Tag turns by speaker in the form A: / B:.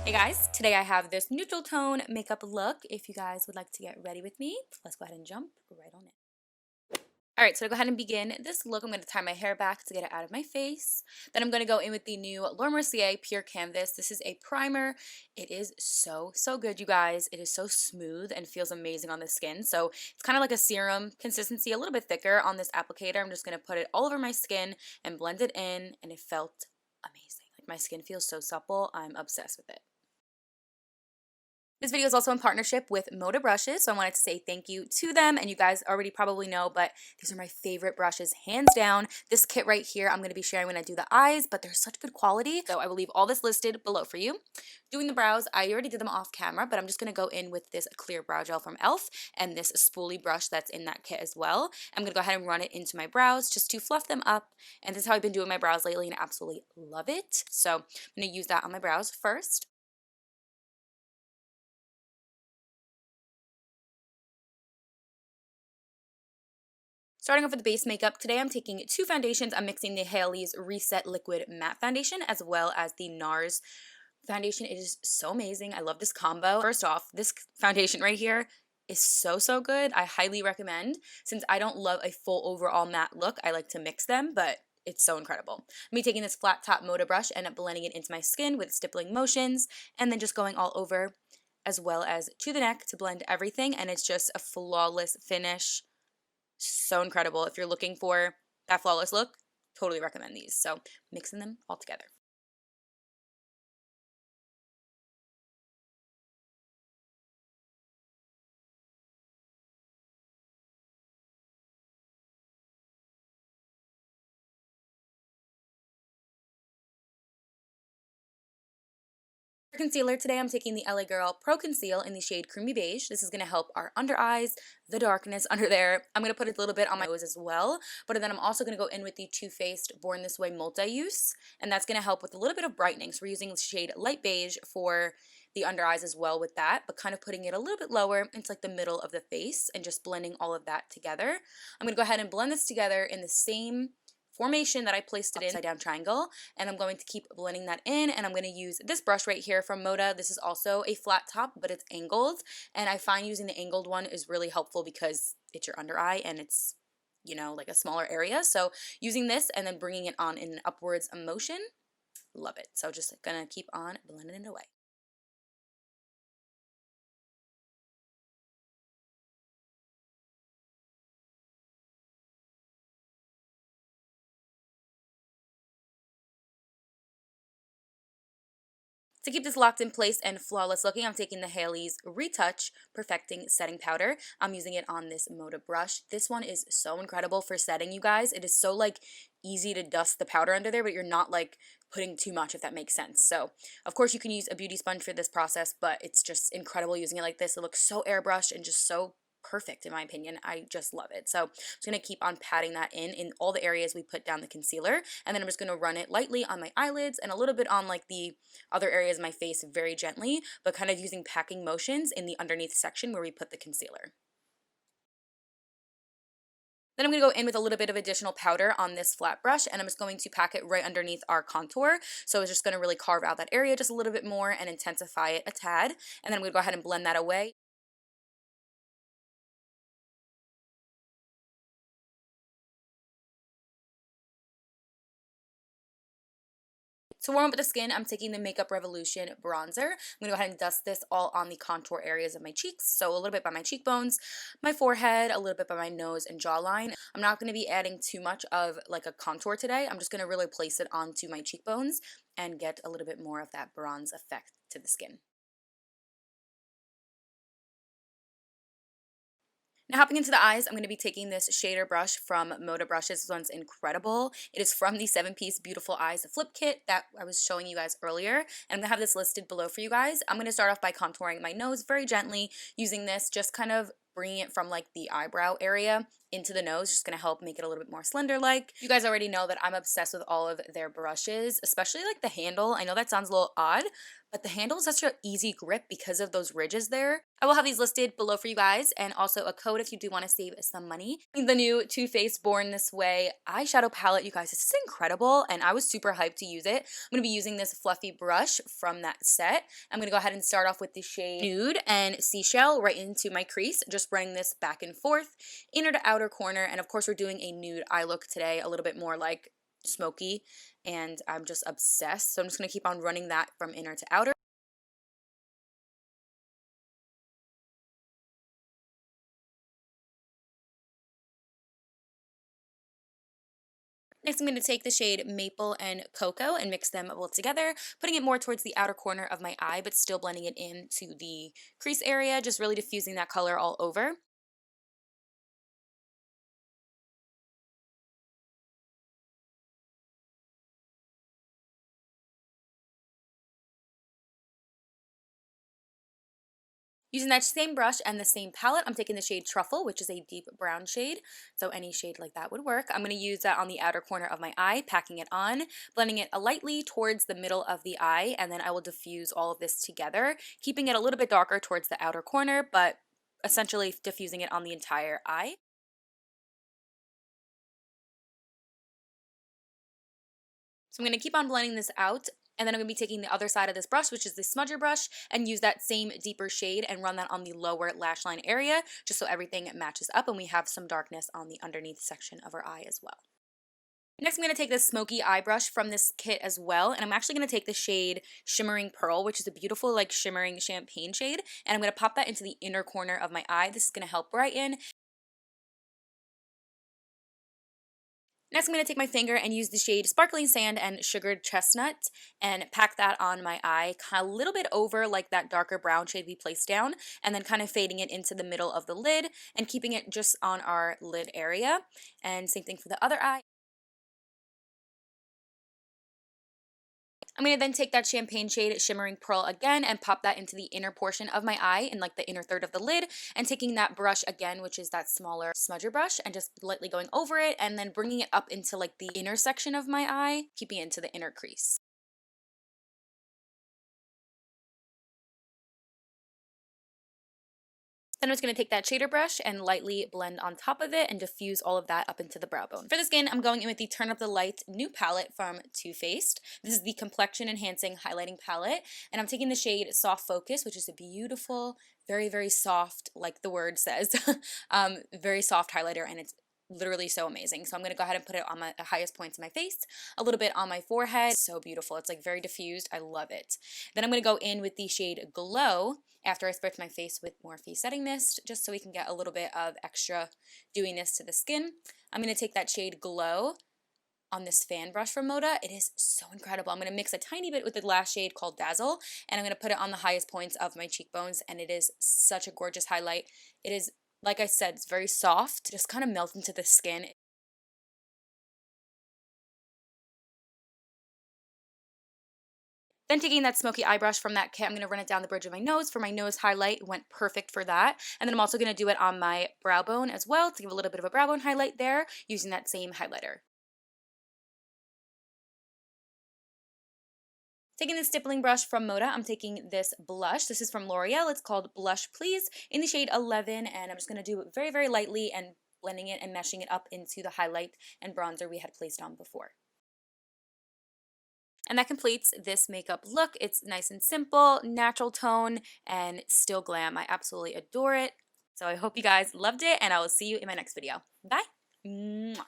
A: Hey guys, today I have this neutral tone makeup look. If you guys would like to get ready with me, let's go ahead and jump right on in. Alright, so to go ahead and begin this look, I'm going to tie my hair back to get it out of my face. Then I'm going to go in with the new Glamorous Get Ready Pure Canvas. This is a primer. It is so good, you guys. It is so smooth and feels amazing on the skin. So it's kind of like a serum consistency, a little bit thicker on this applicator. I'm just going to put it all over my skin and blend it in, and it felt amazing. Like, my skin feels so supple. I'm obsessed with it. This video is also in partnership with MŌDA brushes, so I wanted to say thank you to them. And you guys already probably know, but these are my favorite brushes, hands down. This kit right here, I'm going to be sharing when I do the eyes, but they're such good quality, so I will leave all this listed below for you. Doing the brows, I already did them off camera, but I'm just going to go in with this clear brow gel from e.l.f. and this spoolie brush that's in that kit as well. I'm going to go ahead and run it into my brows just to fluff them up, and this is how I've been doing my brows lately, and I absolutely love it. So I'm going to use that on my brows first. Starting off with the base makeup, today I'm taking two foundations. I'm mixing the Haley's Reset Liquid Matte Foundation as well as the NARS foundation. It is so amazing. I love this combo. First off, this foundation right here is so good. I highly recommend. Since I don't love a full overall matte look, I like to mix them, but it's so incredible. I'm taking this flat top MŌDA brush and blending it into my skin with stippling motions and then just going all over as well as to the neck to blend everything, and it's just a flawless finish. So incredible. If you're looking for that flawless look, totally recommend these. So mixing them all together. For concealer, today I'm taking the LA Girl Pro Conceal in the shade Creamy Beige. This is going to help our under eyes, the darkness under there. I'm going to put a little bit on my nose as well, but then I'm also going to go in with the Too Faced Born This Way Multi-Use, and that's going to help with a little bit of brightening. So we're using the shade Light Beige for the under eyes as well with that, but kind of putting it a little bit lower into like the middle of the face and just blending all of that together. I'm going to go ahead and blend this together in the same formation that I placed it in, upside down triangle, and I'm going to keep blending that in, and I'm going to use this brush right here from MŌDA. This is also a flat top, but it's angled, and I find using the angled one is really helpful because it's your under eye and it's, you know, like a smaller area. So using this and then bringing it on in an upwards motion, love it. So just gonna keep on blending it away. To keep this locked in place and flawless looking, I'm taking the Haley's Retouch Perfecting Setting Powder. I'm using it on this MŌDA brush. This one is so incredible for setting, you guys. It is so like easy to dust the powder under there, but you're not like putting too much, if that makes sense. So of course you can use a beauty sponge for this process, but it's just incredible using it like this. It looks so airbrushed and just so perfect in my opinion. I just love it. So I'm just going to keep on patting that in all the areas we put down the concealer, and then I'm just going to run it lightly on my eyelids and a little bit on like the other areas of my face very gently, but kind of using packing motions in the underneath section where we put the concealer. Then I'm going to go in with a little bit of additional powder on this flat brush, and I'm just going to pack it right underneath our contour. So it's just going to really carve out that area just a little bit more and intensify it a tad. And then I'm going to go ahead and blend that away. To warm up the skin, I'm taking the Makeup Revolution bronzer. I'm going to go ahead and dust this all on the contour areas of my cheeks. So a little bit by my cheekbones, my forehead, a little bit by my nose and jawline. I'm not going to be adding too much of like a contour today. I'm just going to really place it onto my cheekbones and get a little bit more of that bronze effect to the skin. Now hopping into the eyes, I'm going to be taking this shader brush from MŌDA Brushes. This one's incredible. It is from the 7-piece Beautiful Eyes Flip Kit that I was showing you guys earlier. And I'm going to have this listed below for you guys. I'm going to start off by contouring my nose very gently using this, just kind of bringing it from like the eyebrow area into the nose, just gonna help make it a little bit more slender-like. You guys already know that I'm obsessed with all of their brushes, especially like the handle. I know that sounds a little odd, but the handle is such an easy grip because of those ridges there. I will have these listed below for you guys, and also a code if you do want to save some money. The new Too Faced Born This Way eyeshadow palette, you guys, this is incredible, and I was super hyped to use it. I'm going to be using this fluffy brush from that set. I'm going to go ahead and start off with the shade Nude and Seashell right into my crease, just bring this back and forth, inner to outer corner, and of course we're doing a nude eye look today, a little bit more like smoky, and I'm just obsessed. So I'm just going to keep on running that from inner to outer. Next, I'm going to take the shade Maple and Cocoa and mix them both together, putting it more towards the outer corner of my eye, but still blending it into the crease area, just really diffusing that color all over. Using that same brush and the same palette, I'm taking the shade Truffle, which is a deep brown shade, so any shade like that would work. I'm going to use that on the outer corner of my eye, packing it on, blending it lightly towards the middle of the eye, and then I will diffuse all of this together, keeping it a little bit darker towards the outer corner, but essentially diffusing it on the entire eye. So I'm going to keep on blending this out, and then I'm going to be taking the other side of this brush, which is the smudger brush, and use that same deeper shade and run that on the lower lash line area, just so everything matches up and we have some darkness on the underneath section of our eye as well. Next, I'm going to take this smoky eye brush from this kit as well, and I'm actually going to take the shade Shimmering Pearl, which is a beautiful like shimmering champagne shade, and I'm going to pop that into the inner corner of my eye. This is going to help brighten. Next, I'm going to take my finger and use the shade Sparkling Sand and Sugared Chestnut and pack that on my eye, kind of a little bit over like that darker brown shade we placed down, and then kind of fading it into the middle of the lid and keeping it just on our lid area. And same thing for the other eye. I'm going to then take that champagne shade Shimmering Pearl again and pop that into the inner portion of my eye in like the inner third of the lid, and taking that brush again, which is that smaller smudger brush, and just lightly going over it and then bringing it up into like the inner section of my eye, keeping it into the inner crease. Then I'm just going to take that shader brush and lightly blend on top of it and diffuse all of that up into the brow bone. For the skin, I'm going in with the Turn Up the Light new palette from Too Faced. This is the Complexion Enhancing Highlighting Palette, and I'm taking the shade Soft Focus, which is a beautiful, very, very soft, like the word says, very soft highlighter, and it's literally so amazing. So I'm going to go ahead and put it on the highest points of my face, a little bit on my forehead. So beautiful. It's like very diffused. I love it. Then I'm going to go in with the shade Glow after I spritz my face with Morphe Setting Mist, just so we can get a little bit of extra dewiness to the skin. I'm going to take that shade Glow on this fan brush from MŌDA. It is so incredible. I'm going to mix a tiny bit with the last shade called Dazzle, and I'm going to put it on the highest points of my cheekbones, and it is such a gorgeous highlight. It is, like I said, it's very soft, just kind of melts into the skin. Then taking that smoky eye brush from that kit, I'm going to run it down the bridge of my nose for my nose highlight. It went perfect for that. And then I'm also going to do it on my brow bone as well to give a little bit of a brow bone highlight there using that same highlighter. Taking the stippling brush from MŌDA, I'm taking this blush. This is from L'Oreal. It's called Blush Please in the shade 11, and I'm just going to do it very, very lightly and blending it and meshing it up into the highlight and bronzer we had placed on before. And that completes this makeup look. It's nice and simple, natural tone, and still glam. I absolutely adore it. So I hope you guys loved it, and I will see you in my next video. Bye! Mwah.